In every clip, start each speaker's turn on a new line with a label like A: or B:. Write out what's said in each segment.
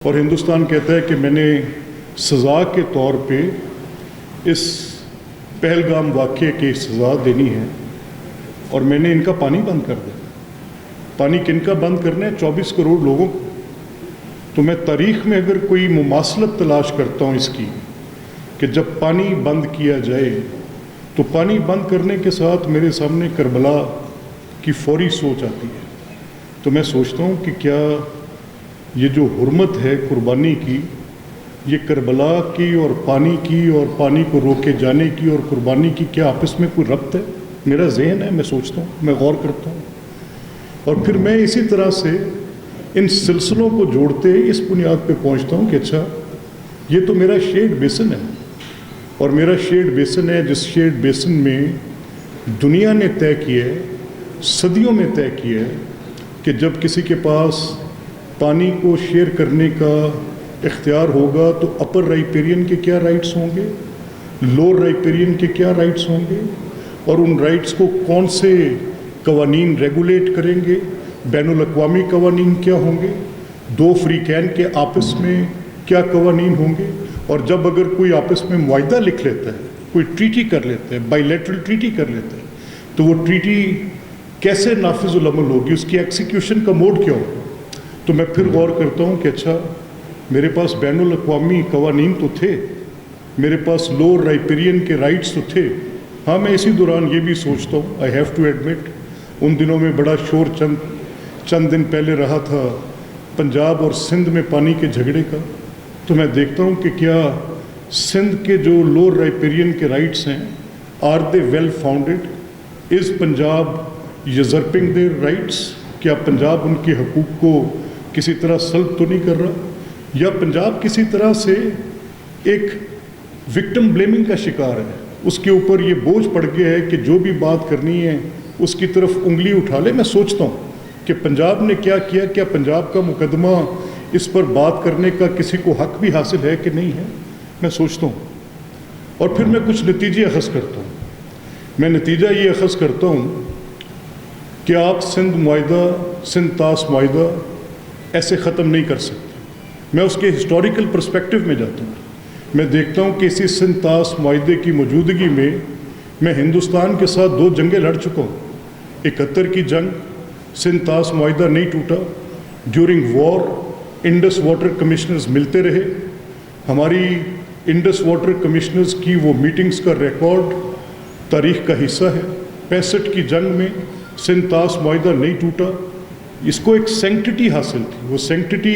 A: اور ہندوستان کہتا ہے کہ میں نے سزا کے طور پہ اس پہلگام واقعے کی سزا دینی ہے اور میں نے ان کا پانی بند کر دیا۔ پانی کن کا بند کرنا ہے؟ 24 کروڑ لوگوں کو۔ تو میں تاریخ میں اگر کوئی مماثلت تلاش کرتا ہوں اس کی کہ جب پانی بند کیا جائے تو پانی بند کرنے کے ساتھ میرے سامنے کربلا کی فوری سوچ آتی ہے۔ تو میں سوچتا ہوں کہ کیا یہ جو حرمت ہے قربانی کی، یہ کربلا کی اور پانی کو روکے جانے کی اور قربانی کی کیا آپس میں کوئی ربط ہے؟ میرا ذہن ہے، میں سوچتا ہوں، میں غور کرتا ہوں، اور پھر میں اسی طرح سے ان سلسلوں کو جوڑتے اس بنیاد پہ پہنچتا ہوں کہ اچھا یہ تو میرا شیڈ بیسن ہے، اور میرا شیڈ بیسن ہے جس شیڈ بیسن میں دنیا نے طے کیا ہے، صدیوں میں طے کیا ہے کہ جب کسی کے پاس پانی کو شیئر کرنے کا اختیار ہوگا تو اپر رائپیرین کے کیا رائٹس ہوں گے، لوور رائپیرین کے کیا رائٹس ہوں گے، اور ان رائٹس کو کون سے قوانین ریگولیٹ کریں گے، بین الاقوامی قوانین کیا ہوں گے، دو فریقین کے آپس میں کیا قوانین ہوں گے، اور جب اگر کوئی آپس میں معاہدہ لکھ لیتا ہے، کوئی ٹریٹی کر لیتا ہے، بائی لیٹرل ٹریٹی کر لیتا ہے، تو وہ ٹریٹی کیسے نافذ العمل ہوگی، اس کی ایکسیکیوشن کا موڈ کیا ہوگا۔ تو میں پھر غور کرتا ہوں کہ اچھا میرے پاس بین الاقوامی قوانین تو تھے، میرے پاس لوور رائپیرین کے رائٹس تو تھے۔ ہاں، میں اسی دوران یہ بھی سوچتا ہوں، آئی ہیو ٹو ایڈمٹ، ان دنوں میں بڑا شور چند دن پہلے رہا تھا پنجاب اور سندھ میں پانی کے جھگڑے کا۔ تو میں دیکھتا ہوں کہ کیا سندھ کے جو لوور رائپیرین کے رائٹس ہیں، are they well founded? Is Punjab usurping their rights? کیا پنجاب ان کے حقوق کو کسی طرح سلب تو نہیں کر رہا، یا پنجاب کسی طرح سے ایک وکٹم بلیمنگ کا شکار ہے، اس کے اوپر یہ بوجھ پڑ گیا ہے کہ جو بھی بات کرنی ہے اس کی طرف انگلی اٹھا لے۔ میں سوچتا ہوں کہ پنجاب نے کیا کیا، کیا پنجاب کا مقدمہ اس پر بات کرنے کا کسی کو حق بھی حاصل ہے کہ نہیں ہے؟ میں سوچتا ہوں، اور پھر میں کچھ نتیجے اخذ کرتا ہوں۔ میں نتیجہ یہ اخذ کرتا ہوں کہ آپ سندھ طاس معاہدہ ایسے ختم نہیں کر سکتے۔ میں اس کے ہسٹوریکل پرسپیکٹو میں جاتا ہوں، میں دیکھتا ہوں کہ اسی سندھ طاس معاہدے کی موجودگی میں ہندوستان کے ساتھ 2 جنگیں لڑ چکا ہوں۔ 71 کی جنگ، سندھ طاس معاہدہ نہیں ٹوٹا، during war Indus water commissioners ملتے رہے، ہماری انڈس واٹر کمشنرز کی وہ میٹنگز کا ریکارڈ تاریخ کا حصہ ہے۔ 65 کی جنگ میں سندھ طاس معاہدہ نہیں ٹوٹا، اس کو ایک سینکٹیٹی حاصل تھی، وہ سینکٹیٹی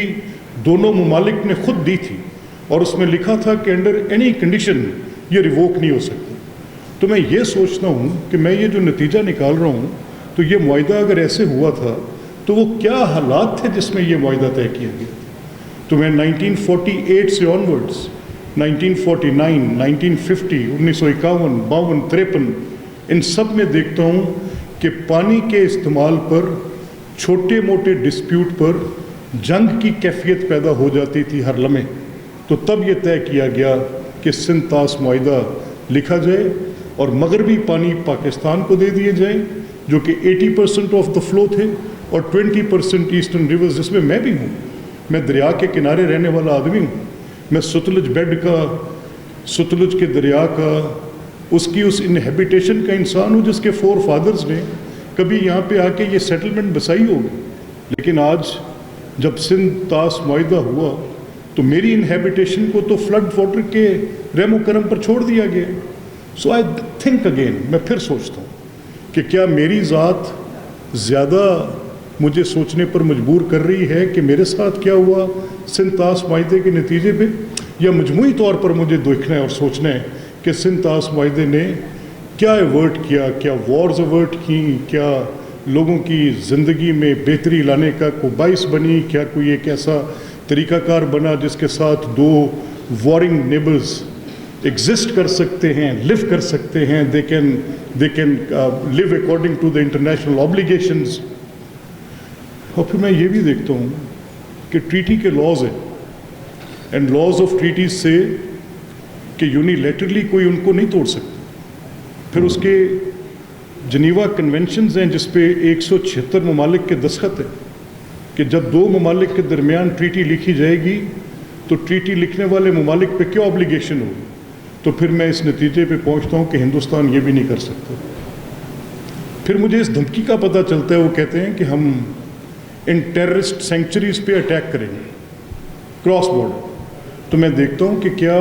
A: دونوں ممالک نے خود دی تھی، اور اس میں لکھا تھا کہ انڈر اینی کنڈیشن یہ ریووک نہیں ہو سکتا۔ تو میں یہ سوچتا ہوں کہ میں یہ جو نتیجہ نکال رہا ہوں، تو یہ معاہدہ اگر ایسے ہوا تھا تو وہ کیا حالات تھے جس میں یہ معاہدہ طے کیا گیا۔ تو میں 1948 سے آنورڈز 1949 1950 1951 52 53 ان سب میں دیکھتا ہوں کہ پانی کے استعمال پر چھوٹے موٹے ڈسپیوٹ پر جنگ کی کیفیت پیدا ہو جاتی تھی ہر لمحے۔ تو تب یہ طے کیا گیا کہ سندھ طاس معاہدہ لکھا جائے اور مغربی پانی پاکستان کو دے دیے جائیں، جو کہ 80% آف دا فلو تھے، اور 20% ایسٹرن ریورز، جس میں میں بھی ہوں۔ میں دریا کے کنارے رہنے والا آدمی ہوں، میں ستلج بیڈ کا، ستلج کے دریا کا، اس انہیبیٹیشن کا انسان ہوں، جس کے 4 فادرز نے کبھی یہاں پہ آ کے یہ سیٹلمنٹ بسائی ہوگی۔ لیکن آج جب سندھ طاس معاہدہ ہوا تو میری انہیبیٹیشن کو تو فلڈ واٹر کے رحم و کرم پر چھوڑ دیا گیا۔ سو آئی تھنک اگین، میں پھر سوچتا ہوں کہ کیا میری ذات زیادہ مجھے سوچنے پر مجبور کر رہی ہے کہ میرے ساتھ کیا ہوا سندھ طاس معاہدے کے نتیجے پہ، یا مجموعی طور پر مجھے دیکھنا ہے اور سوچنا ہے کہ سندھ طاس معاہدے نے کیا ایورٹ کیا، کیا وارز ایورٹ کی، کیا لوگوں کی زندگی میں بہتری لانے کا کوئی باعث بنی، کیا کوئی ایک ایسا طریقہ کار بنا جس کے ساتھ 2 وارنگ نیبرز ایگزسٹ کر سکتے ہیں، لیو کر سکتے ہیں، they can leave according to the international obligations. اور پھر میں یہ بھی دیکھتا ہوں کہ ٹریٹی کے لاز ہیں، اینڈ لاز آف ٹریٹیز سے کہ یونیلیٹرلی کوئی ان کو نہیں توڑ سکتا۔ پھر اس کے جنیوا کنونشنز ہیں جس پہ 176 ممالک کے دستخط ہیں، کہ جب دو ممالک کے درمیان ٹریٹی لکھی جائے گی تو ٹریٹی لکھنے والے ممالک پہ کیا آبلیگیشن ہوگی؟ تو پھر میں اس نتیجے پہ پہنچتا ہوں کہ ہندوستان یہ بھی نہیں کر سکتا۔ پھر مجھے اس دھمکی کا پتہ چلتا ہے، وہ کہتے ہیں کہ ہم ان ٹیررسٹ سینکچریز پہ اٹیک کریں گے کراس بارڈر۔ تو میں دیکھتا ہوں کہ کیا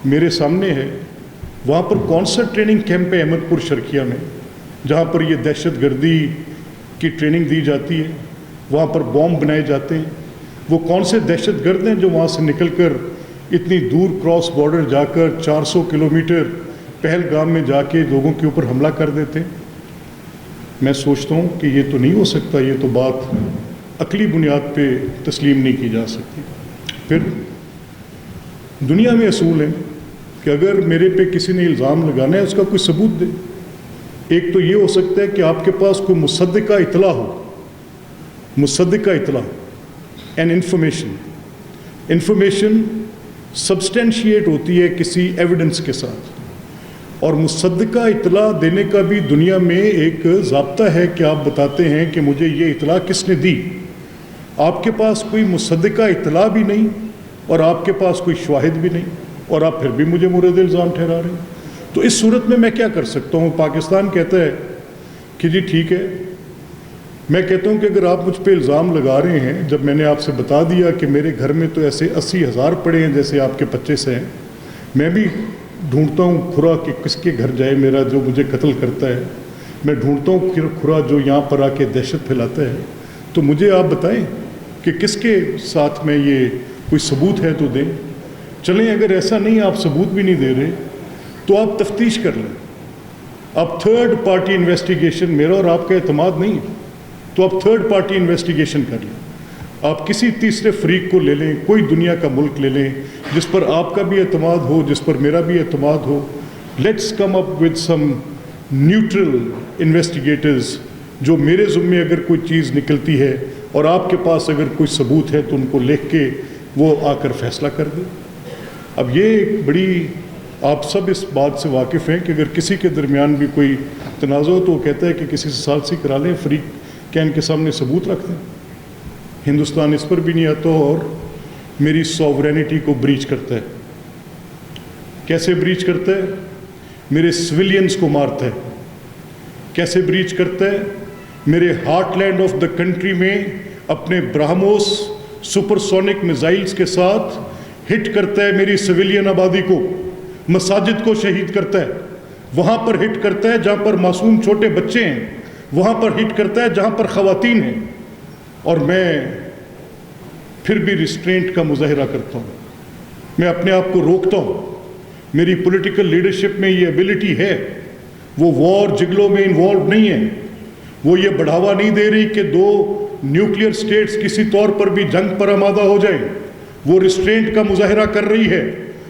A: میرے سامنے ہے وہاں پر کون سا ٹریننگ کیمپ ہے احمد پور شرکیہ میں جہاں پر یہ دہشت گردی کی ٹریننگ دی جاتی ہے، وہاں پر بوم بنائے جاتے ہیں؟ وہ کون سے دہشت گرد ہیں جو وہاں سے نکل کر اتنی دور کراس بارڈر جا کر 400 کلومیٹر پہلگام میں جا کے لوگوں کے اوپر حملہ کر دیتے ہیں؟ میں سوچتا ہوں کہ یہ تو نہیں ہو سکتا، یہ تو بات عقلی بنیاد پہ تسلیم نہیں کی جا سکتی۔ پھر دنیا میں اصول ہے کہ اگر میرے پہ کسی نے الزام لگانا ہے اس کا کوئی ثبوت دے۔ ایک تو یہ ہو سکتا ہے کہ آپ کے پاس کوئی مصدقہ اطلاع ہو، مصدقہ اطلاع این انفارمیشن سبسٹینشیٹ ہوتی ہے کسی ایویڈنس کے ساتھ، اور مصدقہ اطلاع دینے کا بھی دنیا میں ایک ضابطہ ہے کہ آپ بتاتے ہیں کہ مجھے یہ اطلاع کس نے دی۔ آپ کے پاس کوئی مصدقہ اطلاع بھی نہیں اور آپ کے پاس کوئی شواہد بھی نہیں، اور آپ پھر بھی مجھے مورد الزام ٹھہرا رہے ہیں۔ تو اس صورت میں کیا کر سکتا ہوں؟ پاکستان کہتا ہے کہ جی ٹھیک ہے، میں کہتا ہوں کہ اگر آپ مجھ پہ الزام لگا رہے ہیں، جب میں نے آپ سے بتا دیا کہ میرے گھر میں تو ایسے 80,000 پڑے ہیں جیسے آپ کے 25 ہیں، میں بھی ڈھونڈتا ہوں کھرا کہ کس کے گھر جائے میرا جو مجھے قتل کرتا ہے، میں ڈھونڈتا ہوں کھرا جو یہاں پر آ کے دہشت پھیلاتا ہے، تو مجھے آپ بتائیں کہ کس کے ساتھ میں یہ کوئی ثبوت ہے تو دیں۔ چلیں اگر ایسا نہیں، آپ ثبوت بھی نہیں دے رہے تو آپ تفتیش کر لیں۔ آپ تھرڈ پارٹی انویسٹیگیشن، میرا اور آپ کا اعتماد نہیں ہے تو آپ تھرڈ پارٹی انویسٹیگیشن کر لیں۔ آپ کسی تیسرے فریق کو لے لیں، کوئی دنیا کا ملک لے لیں جس پر آپ کا بھی اعتماد ہو، جس پر میرا بھی اعتماد ہو۔ Let's come up with some neutral investigators جو میرے ذمے اگر کوئی چیز نکلتی ہے اور آپ کے پاس اگر کوئی ثبوت ہے تو ان کو لکھ کے وہ آ کر فیصلہ کر دیں۔ اب یہ ایک بڑی، آپ سب اس بات سے واقف ہیں کہ اگر کسی کے درمیان بھی کوئی تنازع ہو تو وہ کہتا ہے کہ کسی سے ثالثی کرا لیں، فریق کین کے سامنے ثبوت رکھ دیں۔ ہندوستان اس پر بھی نہیں آتا اور میری سوورینٹی کو بریچ کرتا ہے۔ کیسے بریچ کرتا ہے؟ میرے سویلینز کو مارتا ہے۔ کیسے بریچ کرتا ہے؟ میرے heart land of the country میں اپنے برہموس سپر سونک میزائلز کے ساتھ ہٹ کرتا ہے میری سویلین آبادی کو، مساجد کو شہید کرتا ہے، وہاں پر ہٹ کرتا ہے جہاں پر معصوم چھوٹے بچے ہیں، وہاں پر ہٹ کرتا ہے جہاں پر خواتین ہیں، اور میں پھر بھی ریسٹرینٹ کا مظاہرہ کرتا ہوں۔ میں اپنے آپ کو روکتا ہوں۔ میری پولیٹیکل لیڈرشپ میں یہ ایبلٹی ہے، وہ وار جگلوں میں انوالو نہیں ہے، وہ یہ بڑھاوا نہیں دے رہی کہ دو نیوکلیئر سٹیٹس کسی طور پر بھی جنگ پر آمادہ ہو جائیں۔ وہ ریسٹرینٹ کا مظاہرہ کر رہی ہے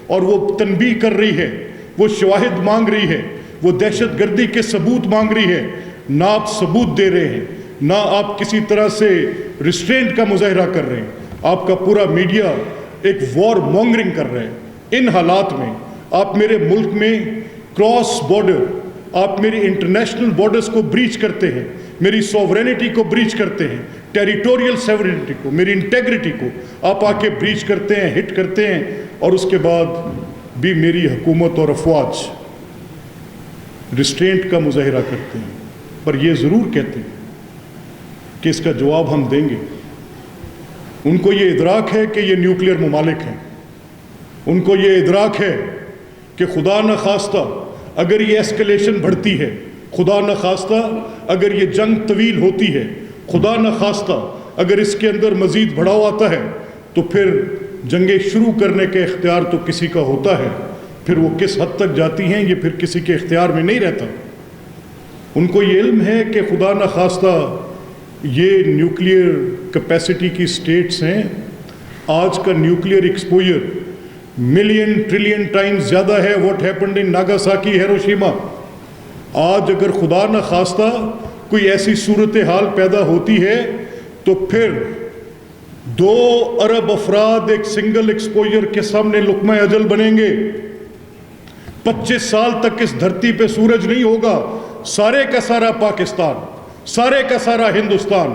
A: اور وہ تنبیہ کر رہی ہے، وہ شواہد مانگ رہی ہے، وہ دہشت گردی کے ثبوت مانگ رہی ہے۔ نہ آپ ثبوت دے رہے ہیں، نہ آپ کسی طرح سے ریسٹرینٹ کا مظاہرہ کر رہے ہیں۔ آپ کا پورا میڈیا ایک وار مونگرنگ کر رہا ہے۔ ان حالات میں آپ میرے ملک میں کراس بارڈر، آپ میری انٹرنیشنل بارڈرز کو بریچ کرتے ہیں، میری سوورینٹی کو بریچ کرتے ہیں، ٹیریٹوریل سوورینٹی کو، میری انٹیگریٹی کو آپ آ کے بریچ کرتے ہیں، ہٹ کرتے ہیں، اور اس کے بعد بھی میری حکومت اور افواج ریسٹرینٹ کا مظاہرہ کرتے ہیں۔ پر یہ ضرور کہتے ہیں کہ اس کا جواب ہم دیں گے۔ ان کو یہ ادراک ہے کہ یہ نیوکلیئر ممالک ہیں، ان کو یہ ادراک ہے کہ خدا نخواستہ اگر یہ ایسکلیشن بڑھتی ہے، خدا نخواستہ اگر یہ جنگ طویل ہوتی ہے، خدا نخواستہ اگر اس کے اندر مزید بڑھاؤ آتا ہے، تو پھر جنگیں شروع کرنے کا اختیار تو کسی کا ہوتا ہے، پھر وہ کس حد تک جاتی ہیں یہ پھر کسی کے اختیار میں نہیں رہتا۔ ان کو یہ علم ہے کہ خدا نخواستہ یہ نیوکلیئر کیپیسٹی کی سٹیٹس ہیں، آج کا nuclear exposure million trillion Times زیادہ ہے what happened in Nagasaki Hiroshima. آج اگر خدا نخواستہ کوئی ایسی صورتحال پیدا ہوتی ہے تو پھر 2 ارب افراد ایک سنگل ایکسپوجر کے سامنے لقمہ اجل بنیں گے۔ 25 سال تک اس دھرتی پہ سورج نہیں ہوگا، سارے کا سارا پاکستان، سارے کا سارا Hindustan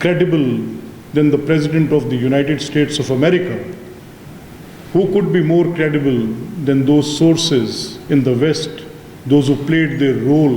A: credible than the President of the United States of America? Who could be more credible than those sources in the West, those who played their role?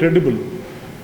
A: credible,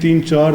A: 3-4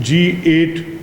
A: G8